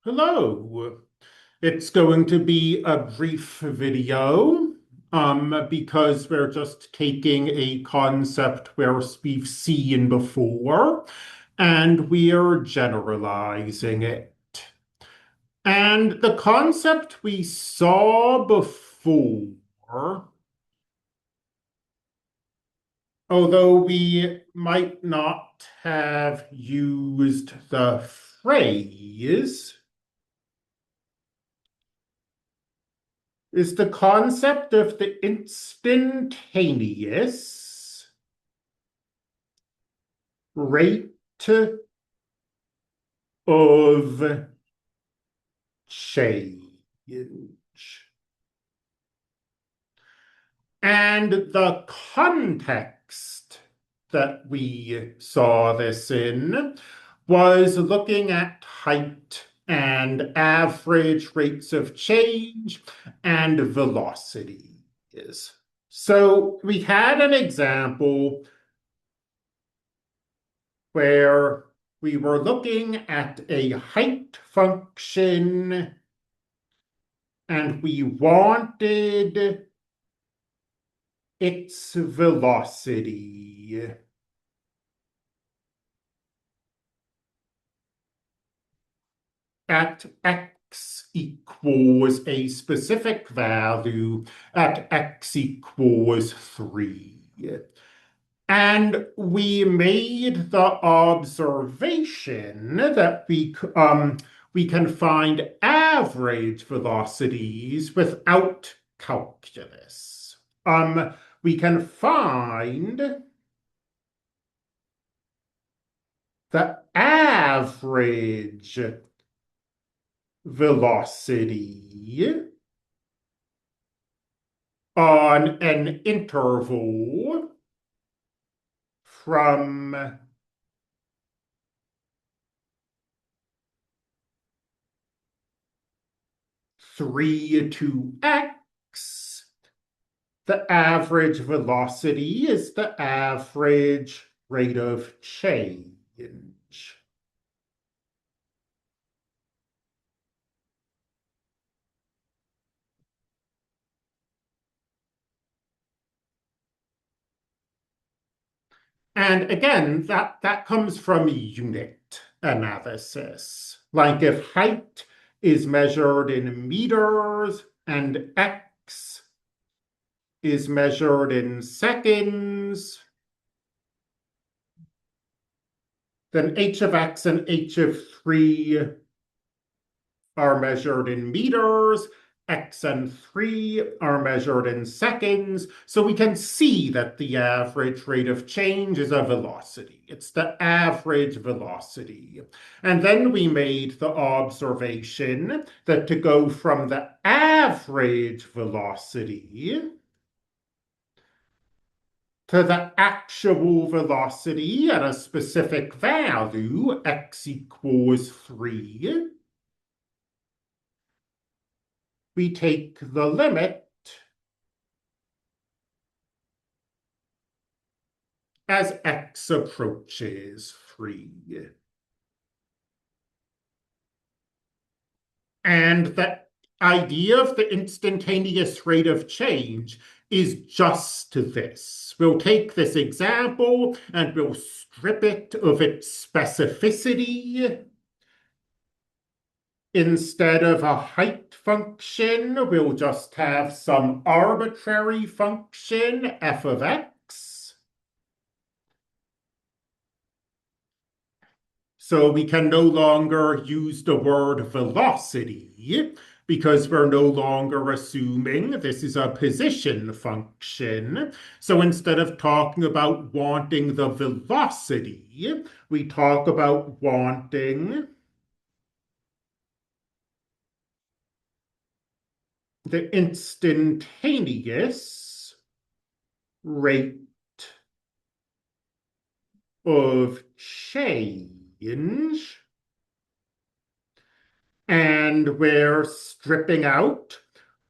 Hello. It's going to be a brief video because we're just taking a concept where we've seen before and we're generalizing it. And the concept we saw before, although we might not have used the phrase, is the concept of the instantaneous rate of change. And the context that we saw this in was looking at height and average rates of change and velocities. So we had an example where we were looking at a height function and we wanted its velocity. At x equals a specific value at x equals 3. And we made the observation that we can find average velocities without calculus. We can find the average velocity on an interval from 3 to x. The average velocity is the average rate of change. And again, that comes from unit analysis. Like if height is measured in meters and x is measured in seconds, then h of x and h of 3 are measured in meters, x and 3 are measured in seconds, so we can see that the average rate of change is a velocity. It's the average velocity. And then we made the observation that to go from the average velocity to the actual velocity at a specific value, x equals 3, we take the limit as x approaches 3. And the idea of the instantaneous rate of change is just this. We'll take this example and we'll strip it of its specificity. Instead of a height function, we'll just have some arbitrary function, f of x. So we can no longer use the word velocity because we're no longer assuming this is a position function. So instead of talking about wanting the velocity, we talk about wanting the instantaneous rate of change. And we're stripping out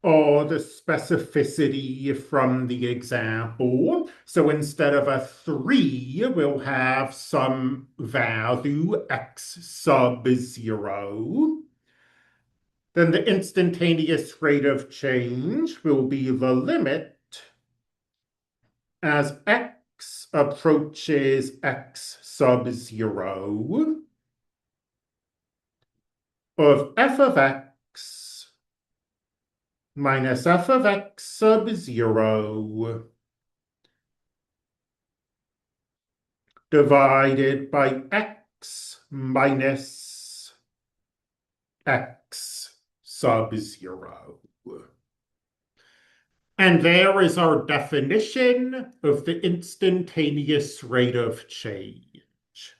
all the specificity from the example. So instead of a 3, we'll have some value x sub 0. then the instantaneous rate of change will be the limit as x approaches x sub 0 of f of x minus f of x sub 0 divided by x minus x sub 0. And there is our definition of the instantaneous rate of change.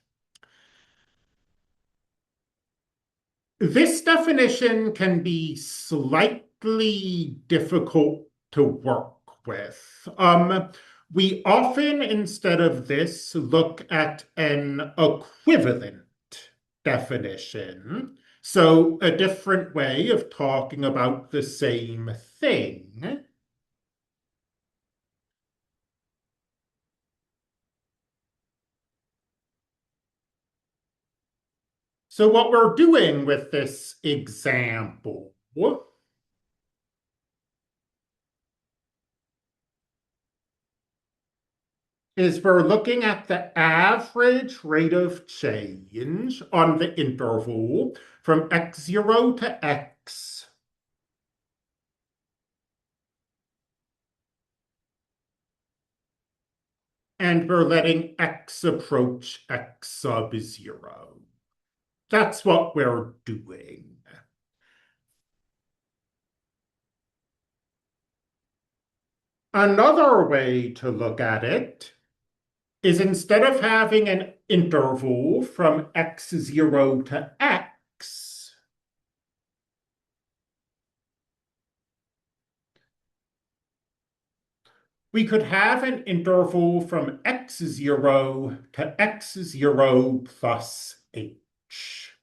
This definition can be slightly difficult to work with. We often, instead of this, look at an equivalent definition. So a different way of talking about the same thing. So what we're doing with this example is we're looking at the average rate of change on the interval from x0 to x. And we're letting x approach x sub 0. That's what we're doing. Another way to look at it is instead of having an interval from x0 to x, we could have an interval from x0 to x0 plus h.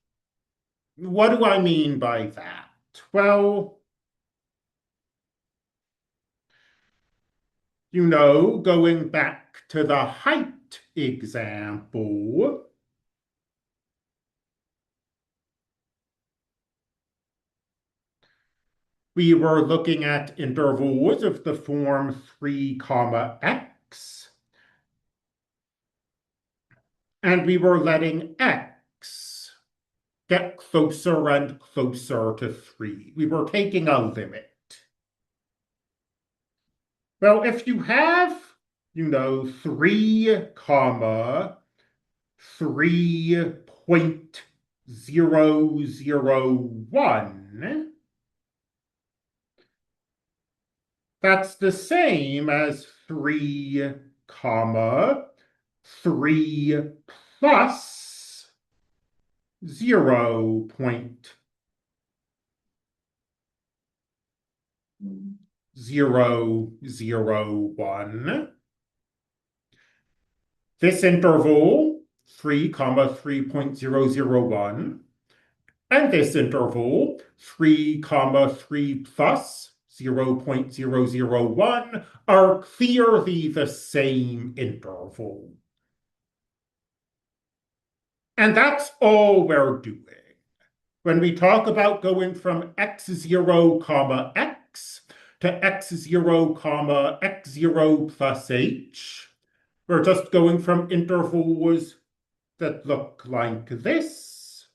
What do I mean by that? Well, going back to the height example, we were looking at intervals of the form 3 comma x, and we were letting x get closer and closer to 3. We were taking a limit. Well, if you have, 3 comma 3.001, that's the same as 3 comma 3 plus 0.001. This interval, 3 comma 3.001, and this interval, 3 comma 3 plus 0.001, are clearly the same interval. And that's all we're doing. When we talk about going from x0 comma x to x0 comma x0 plus h, we're just going from intervals that look like this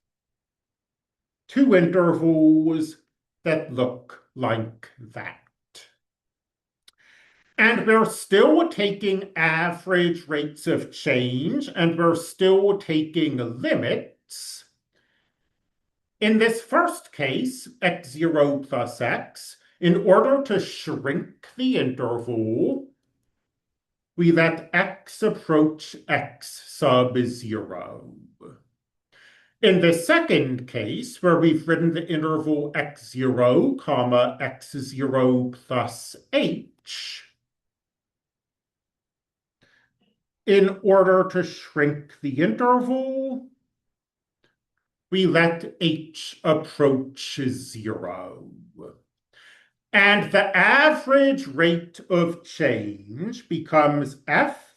to intervals that look like that. And we're still taking average rates of change, and we're still taking limits. In this first case, x0 plus x, in order to shrink the interval, we let x approach x sub 0. In the second case, where we've written the interval x0 comma x0 plus h, in order to shrink the interval, we let h approach 0. And the average rate of change becomes f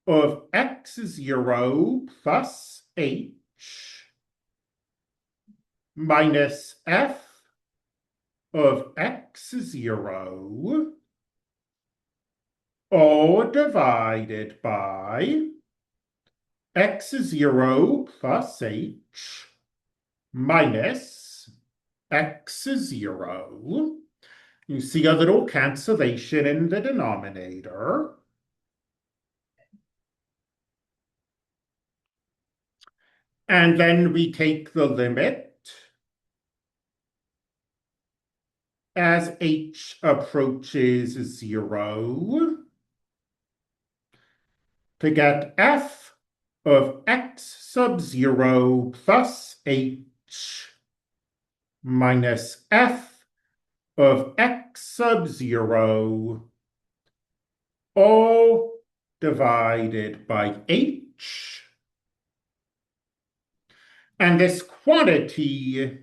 of x0 plus h minus f of x0 all divided by x0 plus h minus x0. You see a little cancellation in the denominator. And then we take the limit as h approaches 0 to get f of x sub 0 plus h minus f of x sub 0 all divided by h. And this quantity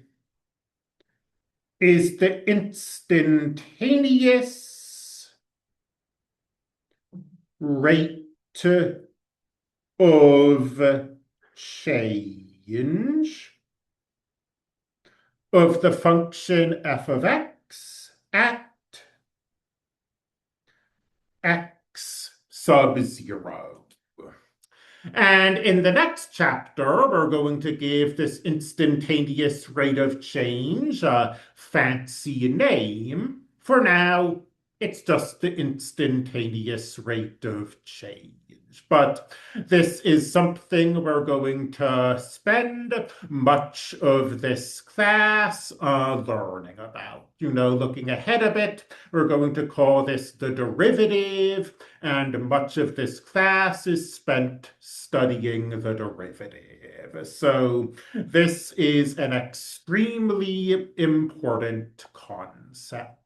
is the instantaneous rate of change of the function f of x at x sub 0. And in the next chapter, we're going to give this instantaneous rate of change a fancy name. For now, it's just the instantaneous rate of change. But this is something we're going to spend much of this class learning about. Looking ahead a bit, we're going to call this the derivative, and much of this class is spent studying the derivative. So this is an extremely important concept.